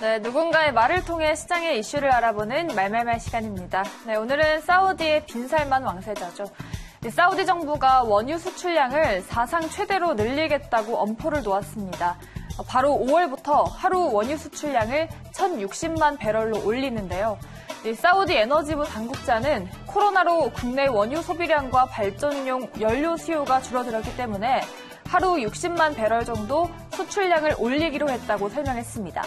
네, 누군가의 말을 통해 시장의 이슈를 알아보는 말말말 시간입니다. 네, 오늘은 사우디의 빈살만 왕세자죠. 사우디 정부가 원유 수출량을 사상 최대로 늘리겠다고 엄포를 놓았습니다. 바로 5월부터 하루 원유 수출량을 1,060만 배럴로 올리는데요. 사우디 에너지부 당국자는 코로나로 국내 원유 소비량과 발전용 연료 수요가 줄어들었기 때문에 하루 60만 배럴 정도 수출량을 올리기로 했다고 설명했습니다.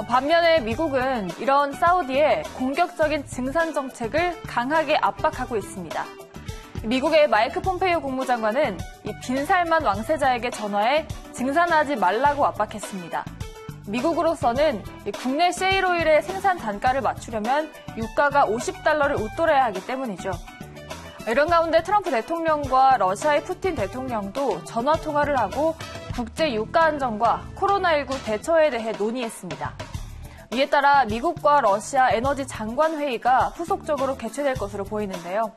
반면에 미국은 이런 사우디의 공격적인 증산 정책을 강하게 압박하고 있습니다. 미국의 마이크 폼페이오 국무장관은 이 빈살만 왕세자에게 전화해 증산하지 말라고 압박했습니다. 미국으로서는 국내 셰일오일의 생산 단가를 맞추려면 유가가 $50를 웃돌아야 하기 때문이죠. 이런 가운데 트럼프 대통령과 러시아의 푸틴 대통령도 전화 통화를 하고 국제 유가 안정과 코로나19 대처에 대해 논의했습니다. 이에 따라 미국과 러시아 에너지 장관 회의가 후속적으로 개최될 것으로 보이는데요.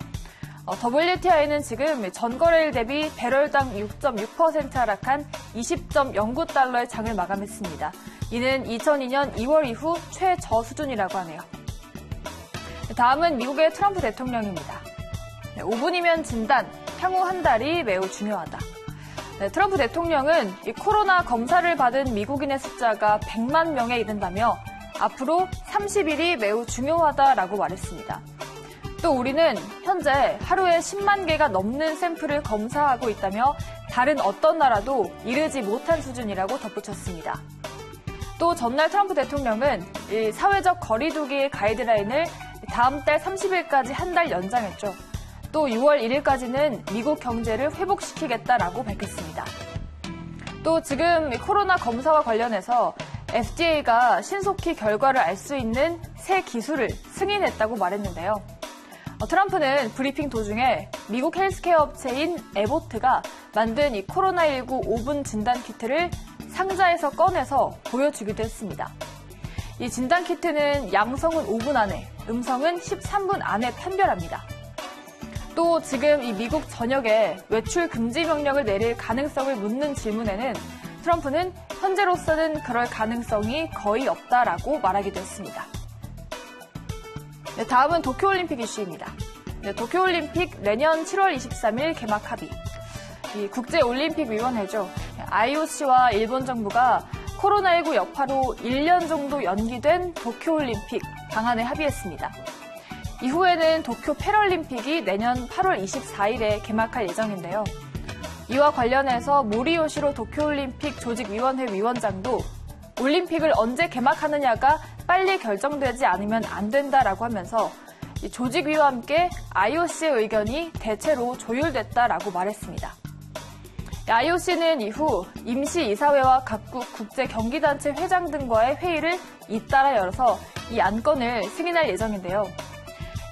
WTI는 지금 전거래일 대비 배럴당 6.6% 하락한 $20.09의 장을 마감했습니다. 이는 2002년 2월 이후 최저 수준이라고 하네요. 다음은 미국의 트럼프 대통령입니다. 5분이면 진단, 향후 한 달이 매우 중요하다. 트럼프 대통령은 이 코로나 검사를 받은 미국인의 숫자가 100만 명에 이른다며 앞으로 30일이 매우 중요하다라고 말했습니다. 또 우리는 현재 하루에 10만 개가 넘는 샘플을 검사하고 있다며 다른 어떤 나라도 이르지 못한 수준이라고 덧붙였습니다. 또 전날 트럼프 대통령은 이 사회적 거리 두기의 가이드라인을 다음 달 30일까지 한 달 연장했죠. 또 6월 1일까지는 미국 경제를 회복시키겠다라고 밝혔습니다. 또 지금 코로나 검사와 관련해서 FDA가 신속히 결과를 알 수 있는 새 기술을 승인했다고 말했는데요. 트럼프는 브리핑 도중에 미국 헬스케어 업체인 에보트가 만든 이 코로나19 5분 진단 키트를 상자에서 꺼내서 보여주기도 했습니다. 이 진단 키트는 양성은 5분 안에, 음성은 13분 안에 판별합니다. 또 지금 이 미국 전역에 외출 금지 명령을 내릴 가능성을 묻는 질문에는 트럼프는 현재로서는 그럴 가능성이 거의 없다라고 말하기도 했습니다. 네, 다음은 도쿄올림픽 이슈입니다. 네, 도쿄올림픽 내년 7월 23일 개막 합의. 이 국제올림픽위원회죠. IOC와 일본 정부가 코로나19 여파로 1년 정도 연기된 도쿄올림픽 방안에 합의했습니다. 이후에는 도쿄 패럴림픽이 내년 8월 24일에 개막할 예정인데요. 이와 관련해서 모리요시로 도쿄올림픽 조직위원회 위원장도 올림픽을 언제 개막하느냐가 빨리 결정되지 않으면 안 된다라고 하면서 조직위와 함께 IOC의 의견이 대체로 조율됐다라고 말했습니다. IOC는 이후 임시이사회와 각국 국제경기단체 회장 등과의 회의를 잇따라 열어서 이 안건을 승인할 예정인데요.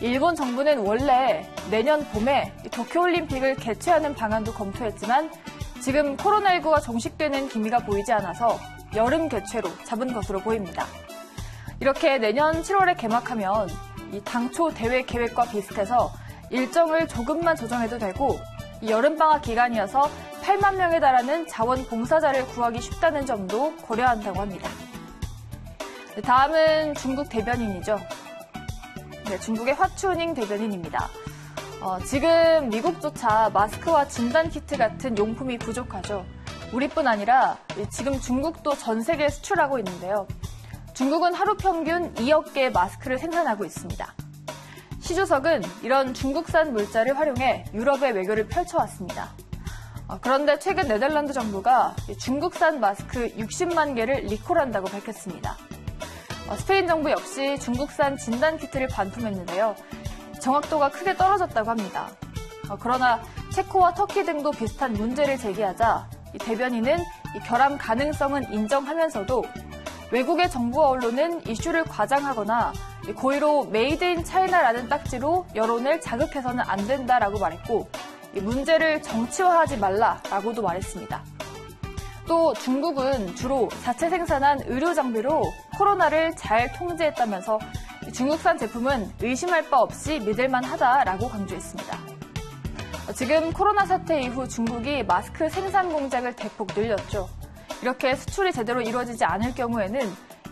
일본 정부는 원래 내년 봄에 도쿄올림픽을 개최하는 방안도 검토했지만 지금 코로나19가 종식되는 기미가 보이지 않아서 여름 개최로 잡은 것으로 보입니다. 이렇게 내년 7월에 개막하면 이 당초 대회 계획과 비슷해서 일정을 조금만 조정해도 되고 이 여름방학 기간이어서 8만 명에 달하는 자원봉사자를 구하기 쉽다는 점도 고려한다고 합니다. 다음은 중국 대변인이죠. 네, 중국의 화추닝 대변인입니다. 지금 미국조차 마스크와 진단키트 같은 용품이 부족하죠. 우리뿐 아니라 지금 중국도 전 세계에 수출하고 있는데요. 중국은 하루 평균 2억 개의 마스크를 생산하고 있습니다. 시 주석은 이런 중국산 물자를 활용해 유럽의 외교를 펼쳐왔습니다. 그런데 최근 네덜란드 정부가 중국산 마스크 60만 개를 리콜한다고 밝혔습니다. 스페인 정부 역시 중국산 진단키트를 반품했는데요. 정확도가 크게 떨어졌다고 합니다. 그러나 체코와 터키 등도 비슷한 문제를 제기하자 이 대변인은 이 결함 가능성은 인정하면서도 외국의 정부와 언론은 이슈를 과장하거나 고의로 메이드 인 차이나라는 딱지로 여론을 자극해서는 안 된다라고 말했고 이 문제를 정치화하지 말라라고도 말했습니다. 또 중국은 주로 자체 생산한 의료 장비로 코로나를 잘 통제했다면서 중국산 제품은 의심할 바 없이 믿을만 하다라고 강조했습니다. 지금 코로나 사태 이후 중국이 마스크 생산 공장을 대폭 늘렸죠. 이렇게 수출이 제대로 이루어지지 않을 경우에는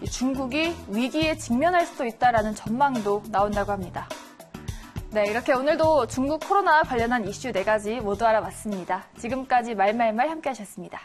중국이 위기에 직면할 수도 있다라는 전망도 나온다고 합니다. 네, 이렇게 오늘도 중국 코로나 관련한 이슈 4가지 모두 알아봤습니다. 지금까지 말말말 함께 하셨습니다.